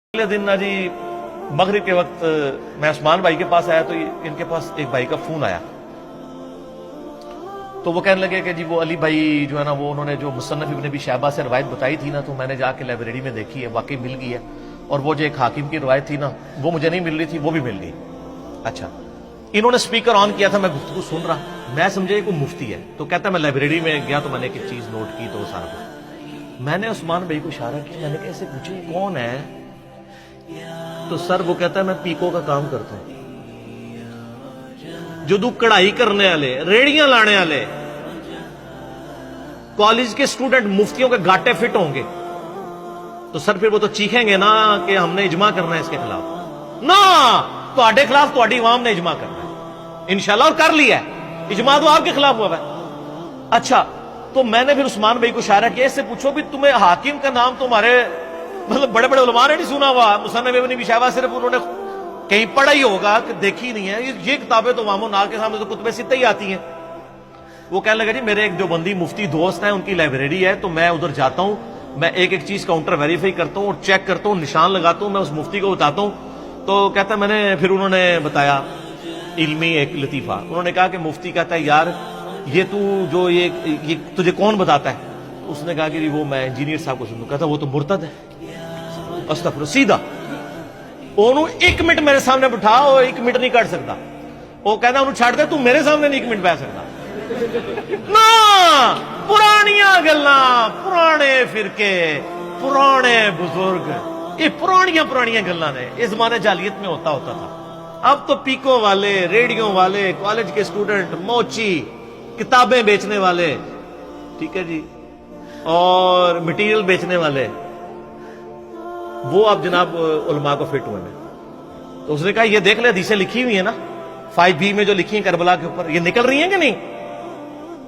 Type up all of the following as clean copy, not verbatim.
अगले दिन ना जी मगरिब के वक्त मैं उस्मान भाई के पास आया तो इनके पास एक भाई का फोन आया। तो वो कहने लगे कि जी वो अली भाई जो है ना वो उन्होंने जो मुसन्नफ इब्न अबी शैबा से रवायत बताई थी ना तो मैंने जाके लाइब्रेरी में देखी है, वाकई मिल गई है। और वो जो एक हाकिम की रवायत थी ना वो मुझे नहीं मिल रही थी, वो भी मिल गई। अच्छा, इन्होंने स्पीकर ऑन किया था, मैं गुफ्तगू सुन रहा, मैं समझे कोई मुफ्ती है। तो कहता मैं लाइब्रेरी में गया तो मैंने एक चीज नोट की तो सारा कुछ मैंने उस्मान भाई को इशारा किया, मैंने कैसे पूछे कौन है? तो सर वो कहता है मैं पीको का काम करता हूं। जो कढ़ाई करने वाले, रेड़ियां लाने वाले कॉलेज के स्टूडेंट मुफ्तियों के गाटे फिट होंगे तो सर फिर वो तो चीखेंगे ना कि हमने इजमा करना है इसके खिलाफ। ना, तो खिलाफ तो इमाम ने इजमा करना है इंशाल्लाह, और कर लिया है। इजमा तो आपके खिलाफ हुआ है। अच्छा, तो मैंने फिर उस्मान भाई को इशारा किया, इससे पूछो भी तुम्हें हाकिम का नाम तुम्हारे मतलब बड़े बड़े उलमा ने नहीं सुना हुआ? मुसन्नफ इब्न अबी शैबा सिर्फ उन्होंने कहीं पढ़ा ही होगा कि देखी नहीं है। ये किताबें तो वामो नार के सामने तो कुतुबे सित्ता ही आती हैं। वो कहने लगा जी मेरे एक जो बंदी मुफ्ती दोस्त है उनकी लाइब्रेरी है तो मैं उधर जाता हूं, मैं एक एक चीज काउंटर वेरीफाई करता हूं और चेक करता हूं, निशान लगाता हूं, मैं उस मुफ्ती को बताता हूं। तो कहता मैंने फिर उन्होंने बताया इल्मी एक लतीफा। उन्होंने कहा कि मुफ्ती कहता है यार ये तू जो ये तुझे कौन बताता है? उसने कहा कि वो मैं इंजीनियर साहब को सुनूं। कहता वो तो मुर्तद है। अस्तगफुर, सीधा ओनू एक मिनट मेरे सामने बिठा, और एक मिनट नहीं काट सकता। वो कहना उन्होंने छाड़ दे, तू मेरे सामने नहीं एक मिनट बैठ सकता ना। पुरानियां गल्ला, पुराने फिरके, पुराने बुजुर्ग, ये पुरानियां गल्ला ने इस जमाने जालियत में होता था। अब तो पीको वाले, रेडियो वाले, कॉलेज के स्टूडेंट, मोची, किताबें बेचने वाले, ठीक है जी, और मटेरियल बेचने वाले, वो अब जनाब उलमा को फिट हुए हैं। तो उसने कहा ये देख ले हदीसें लिखी हुई है ना 5B में जो लिखी है करबला के ऊपर, ये निकल रही हैं कि नहीं?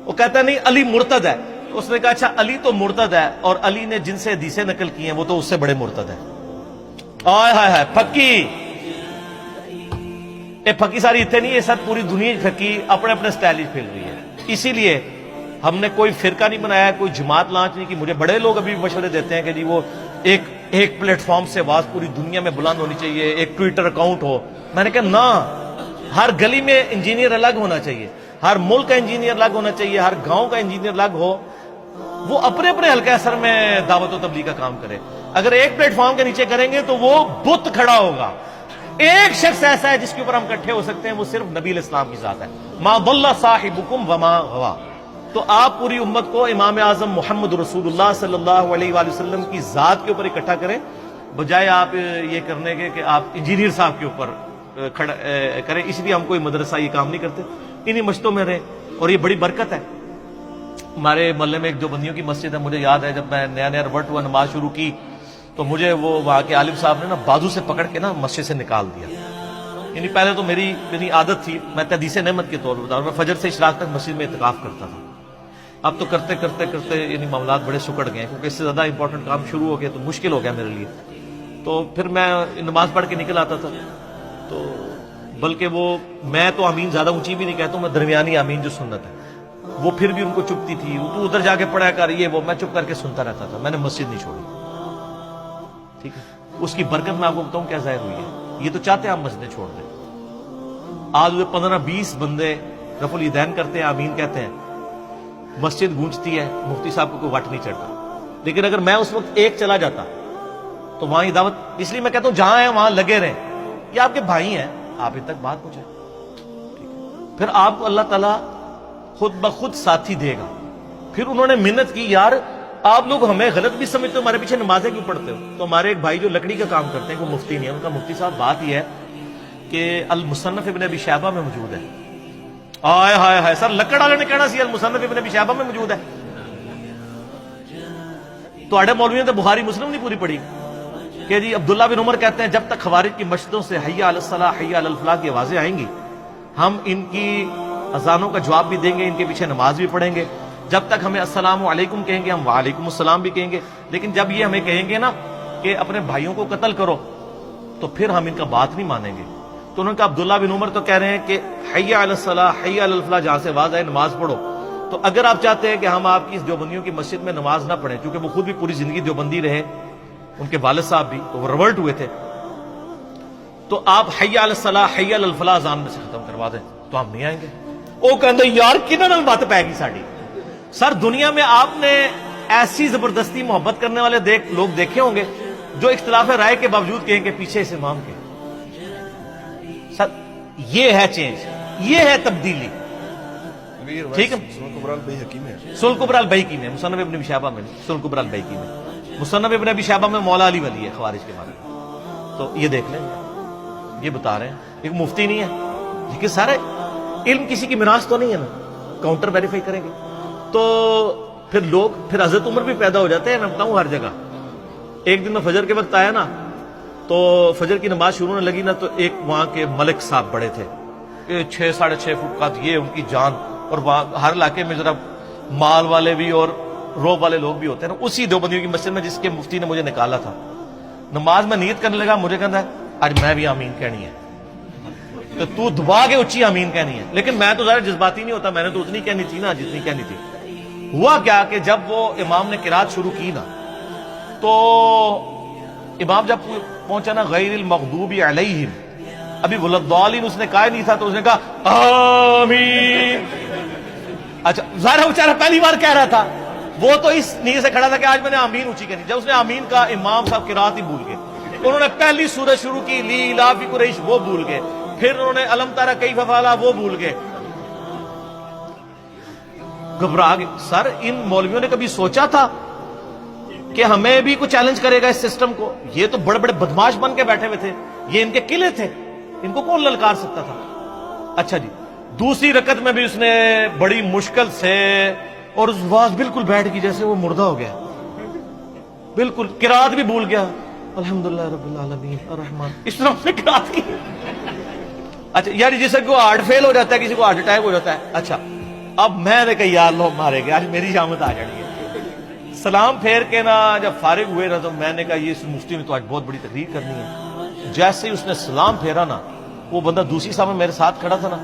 वो कहता नहीं अली मुर्तद है। तो उसने कहा अच्छा अली तो मुर्तद है, और अली ने जिनसे हदीसें नकल की हैं वो तो उससे बड़े मुर्तद है। आय हाय हाय, फक्की ये फक्की सारी इतने नहीं, ये सब पूरी दुनिया की फक्की अपने अपने स्टाइल ही फैल रही है। इसीलिए हमने कोई फिरका नहीं बनाया, कोई जमात लॉन्च नहीं की। मुझे बड़े लोग अभी मशवरे देते हैं कि जी वो एक प्लेटफॉर्म से आवाज पूरी दुनिया में बुलंद होनी चाहिए, एक ट्विटर अकाउंट हो। मैंने कहा ना, हर गली में इंजीनियर अलग होना चाहिए, हर मुल्क का इंजीनियर अलग होना चाहिए, हर गांव का इंजीनियर अलग हो, वो अपने अपने हल्के असर में दावत और तबलीग का काम करे। अगर एक प्लेटफॉर्म के नीचे करेंगे तो वो बुत खड़ा होगा। एक शख्स ऐसा है जिसके ऊपर हम इकट्ठे हो सकते हैं, वो सिर्फ नबी इस्लाम की जात है। मा दल्ला साहिबुकुम वमा गवा। तो आप पूरी उम्मत को इमाम आजम मोहम्मद रसूलुल्लाह सल्लल्लाहु अलैहि वसल्लम की जात के ऊपर इकट्ठा करें, बजाय आप ये करने के कि आप इंजीनियर साहब के ऊपर खड़ा करें। इसलिए हम कोई मदरसा ये काम नहीं करते, इन्हीं मस्जिदों में रहे, और ये बड़ी बरकत है। हमारे मोहल्ले में एक जो बंदियों की मस्जिद है, मुझे याद है जब मैं नया नया रिवर्ट हुआ, नमाज शुरू की तो मुझे वो वहां के आलिम साहब ने ना बाजू से पकड़ के ना मस्जिद से निकाल दिया। यानी पहले तो मेरी आदत थी, मैं तहदीस नेमत के तौर पर बता रहा हूं, मैं फजर से इशराक तक मस्जिद में इत्काफ करता था। अब तो करते करते करते यानी मामलात बड़े सुकड़ गए, क्योंकि इससे ज्यादा इंपॉर्टेंट काम शुरू हो गया तो मुश्किल हो गया मेरे लिए। तो फिर मैं नमाज पढ़ के निकल आता था। तो बल्कि वो मैं तो आमीन ज्यादा ऊंची भी नहीं कहता हूं, मैं दरमियानी आमीन जो सुन्नत है वो फिर भी उनको चुपती थी। तू उधर जाके पढ़ा कर, ये वो मैं चुप करके सुनता रहता था। मैंने मस्जिद नहीं छोड़ी, ठीक है। उसकी बरकत मैं आपको बताऊं क्या जाहिर हुई है। ये तो चाहते हैं आप मस्जिदें छोड़ दें। आज 15-20 बंदे रफुल ईदैन करते हैं, आमीन कहते हैं, मस्जिद गूंजती है, मुफ्ती साहब को कोई वट नहीं चढ़ता। लेकिन अगर मैं उस वक्त एक चला जाता तो वहां ये दावत, इसलिए मैं कहता हूं जहां है वहां लगे रहें। ये आपके भाई हैं, आप इन तक बात पहुंचाए, फिर आपको अल्लाह ताला खुद ब खुद साथी देगा। फिर उन्होंने मिन्नत की, यार आप लोग हमें गलत भी समझते हो, हमारे पीछे नमाजें क्यों पढ़ते हो? तो हमारे एक भाई जो लकड़ी का काम करते हैं, वो मुफ्ती नहीं है, उनका मुफ्ती साहब बात यह है कि अल मुसन्नफ इब्न अबी शैबा में मौजूद है। आय हाय हाय, सर लकड़ वाले ने कहना सी अल मुसन्नफ इब्न अबी शैबा में मौजूद है। तो आड़े मौलवियों ने बुखारी मुस्लिम नहीं पूरी पढ़ी कि जी अब्दुल्ला बिन उमर कहते हैं जब तक खवारिज की मस्जिदों से हय्या अलस सलाह हय्या अलल फलाह की आवाजें आएंगी, हम इनकी अजानों का जवाब भी देंगे, इनके पीछे नमाज भी पढ़ेंगे। जब तक हमें अस्सलामु अलैकुम कहेंगे, हम वालेकुम अस्सलाम भी कहेंगे। लेकिन जब ये हमें कहेंगे ना कि अपने भाइयों को कत्ल करो, तो फिर हम इनका बात नहीं मानेंगे। तो उन्होंने कहा अब्दुल्ला बिन उमर तो कह रहे हैं कि हय्या अलस सलाह हय्या अलल फलाह जहां से आवाज आए नमाज पढ़ो। तो अगर आप चाहते हैं कि हम आपकी इस देवबंदियों की मस्जिद में नमाज ना पढ़ें, क्योंकि वो खुद भी पूरी जिंदगी देवबंदी रहे, ان کے والد صاحب بھی، تو وہ ریولٹ ہوئے تھے، تو آپ حی علی الصلاح حی علی الفلاح زان میں سے ختم کروا دیں تو ہم نہیں آئیں گے۔ وہ کہتے یار کنہاں نال بات پے گی ساڈی۔ سر دنیا میں آپ نے ایسی زبردستی محبت کرنے والے لوگ دیکھے ہوں گے جو اختلاف رائے کے باوجود کہیں کہ پیچھے اس امام کے۔ سر یہ ہے چینج، یہ ہے تبدیلی، ٹھیک ہے۔ سنن کبری البیہقی میں، سنن کبری البیہقی میں، مصنف ابن ابی شیبہ میں، سنن کبری البیہقی میں، مصنف ابن ابی شیبہ میں مولا علی ولی ہے خوارج کے بارے میں، تو یہ دیکھ لیں، یہ بتا رہے ہیں، ایک مفتی نہیں ہے، لیکن سارے علم کسی کی میراث تو نہیں ہے نا، کاؤنٹر ویریفائی کریں گے تو پھر لوگ، پھر حضرت عمر بھی پیدا ہو جاتے ہیں، میں بتاؤں ہر جگہ۔ ایک دن میں فجر کے وقت آیا نا، تو فجر کی نماز شروع ہونے لگی نا، تو ایک وہاں کے ملک صاحب بڑے تھے، 6 ساڑھے 6 فٹ کا، یہ ان کی جان، اور وہاں ہر علاقے میں ذرا مال والے بھی اور روب والے لوگ بھی ہوتے ہیں نا، اسی دیوبندیوں کی مسجد میں جس کے مفتی نے مجھے نکالا تھا، نماز میں نیت کرنے لگا، مجھے کہتا ہے آج میں بھی آمین کہنی ہے، تو دبا کے اچھی آمین کہنی ہے، لیکن میں تو ذرا جذباتی نہیں ہوتا، میں نے تو اتنی کہنی تھی نا جتنی کہنی تھی۔ ہوا کیا کہ جب وہ امام نے قرات شروع کی نا، تو امام جب پہنچا نا غیر المغضوب علیہم، ابھی ولضالین اس نے کہا نہیں تھا، تو اس نے کہا آمین۔ اچھا ظاہر ہے بیچارہ پہلی بار کہہ رہا تھا، وہ تو اس نیت سے کھڑا تھا کہ آج میں نے آمین اونچی کہنی۔ جب اس نے آمین کہا، امام صاحب قرات ہی بھول گئے، انہوں نے پہلی سورت شروع کی لی لا فی قریش، وہ بھول گئے، پھر انہوں نے الم تری کیف فعل، وہ بھول گئے، گھبرا گئے۔ سر ان مولویوں نے کبھی سوچا تھا کہ ہمیں بھی کوئی چیلنج کرے گا اس سسٹم کو؟ یہ تو بڑے بڑے بدماش بن کے بیٹھے ہوئے تھے، یہ ان کے قلعے تھے، ان کو کون للکار سکتا تھا؟ اچھا جی، دوسری رکعت میں بھی اس نے بڑی مشکل سے، اور اس واز بالکل بیٹھ گئی جیسے وہ مردہ ہو گیا، بالکل قرات بھی بھول گیا، الحمدللہ رب العالمین الرحمن، اس طرح اس نے قرات کی۔ اچھا یار جیسے کو ہارٹ فیل ہو جاتا ہے، کسی کو ہارٹ اٹیک ہو جاتا ہے، اچھا اب میں نے کہا یا اللہ مارے گا، آج میری شامت آ جانی ہے۔ سلام پھیر کے نا جب فارغ ہوئے نا، تو میں نے کہا یہ اس مفتی نے تو آج بہت بڑی تقریر کرنی ہے۔ جیسے ہی اس نے سلام پھیرا نا، وہ بندہ دوسری صاحب میرے ساتھ کھڑا تھا نا،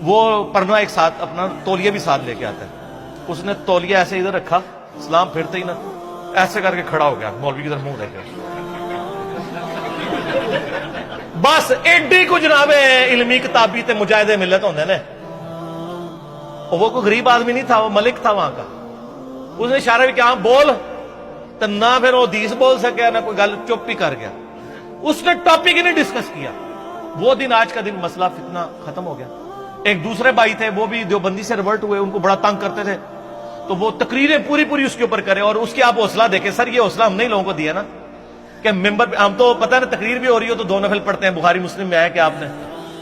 وہ پرنا ایک ساتھ اپنا تولیہ بھی ساتھ لے کے آتا ہے، اس نے تولیہ ایسے ادھر رکھا، سلام پھیرتے ہی نا ایسے کر کے کھڑا ہو گیا، مولوی کی طرف منہ دیکھ کے، بس ایڈی کو جناب علمی کتابی تے مجاہدے ملت ہوندے نے۔ وہ کوئی غریب آدمی نہیں تھا، وہ ملک تھا وہاں کا، اس نے اشارہ بھی کیا بول، تو نہ پھر وہ حدیث بول سکیا نہ کوئی گل، چپ ہی کر گیا، اس نے ٹاپک ہی نہیں ڈسکس کیا۔ وہ دن آج کا دن مسئلہ فتنہ ختم ہو گیا۔ ایک دوسرے بھائی تھے، وہ بھی دیوبندی سے ریورٹ ہوئے، ان کو بڑا تنگ کرتے تھے، تو وہ تقریریں پوری اس کے اوپر کرے، اور اس کی آپ حوصلہ دیکھیں۔ سر یہ حوصلہ ہم نے لوگوں کو دیا نا کہ ممبر پہ، ہم تو پتہ ہے نا تقریر بھی ہو رہی ہو تو 2 نفل پڑھتے ہیں، بخاری مسلم میں آیا کہ آپ نے،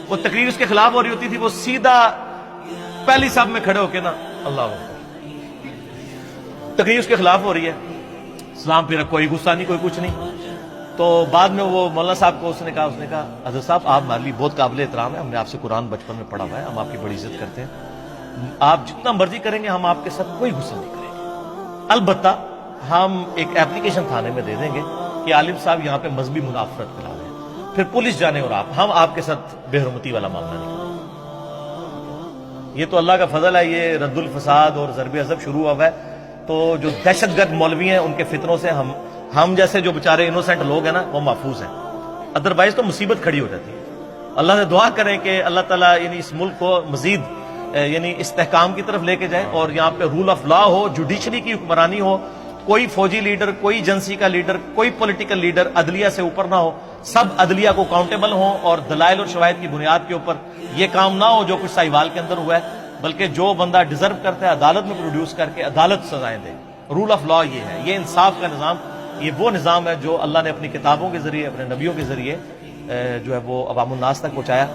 وہ تقریر اس کے خلاف ہو رہی ہوتی تھی، وہ سیدھا پہلی صف میں کھڑے ہو کے نا اللہ اکبر، تقریر اس کے خلاف ہو رہی ہے، اسلام پھر کوئی غصہ نہیں، کوئی کچھ نہیں۔ تو بعد میں وہ مولانا صاحب کو اس نے کہا حضرت صاحب آپ ہمارے لیے بہت قابل احترام ہے، ہم نے آپ سے قرآن بچپن میں پڑھا ہوا ہے، ہم آپ کی بڑی عزت کرتے ہیں، آپ جتنا مرضی کریں گے ہم آپ کے ساتھ کوئی غصہ نہیں کریں گے، البتہ ہم ایک ایپلیکیشن تھانے میں دے دیں گے کہ عالم صاحب یہاں پہ مذہبی منافرت پھیلا رہے ہیں، پھر پولیس جانے اور ہم آپ کے ساتھ بے حرمتی والا معاملہ نہیں کریں۔ یہ تو اللہ کا فضل ہے، یہ رد الفساد اور ضرب عضب شروع ہوا ہے، تو جو دہشت گرد مولوی ہیں ان کے فتنوں سے ہم جیسے جو بیچارے انوسینٹ لوگ ہیں نا وہ محفوظ ہیں، ادروائز تو مصیبت کھڑی ہو جاتی ہے۔ اللہ سے دعا کریں کہ اللہ تعالیٰ یعنی اس ملک کو مزید یعنی استحکام کی طرف لے کے جائے، اور یہاں پہ رول آف لا ہو، جوڈیشری کی حکمرانی ہو، کوئی فوجی لیڈر، کوئی ایجنسی کا لیڈر، کوئی پولیٹیکل لیڈر عدلیہ سے اوپر نہ ہو، سب عدلیہ کو اکاؤنٹیبل ہوں، اور دلائل اور شواہد کی بنیاد کے اوپر یہ کام نہ ہو جو کچھ ساہیوال کے اندر ہوا ہے، بلکہ جو بندہ ڈیزرو کرتا ہے عدالت میں پروڈیوس کر کے عدالت سزائیں دے۔ رول آف لا یہ ہے، یہ انصاف کا نظام، یہ وہ نظام ہے جو اللہ نے اپنی کتابوں کے ذریعے، اپنے نبیوں کے ذریعے جو ہے وہ عوام الناس تک پہنچایا۔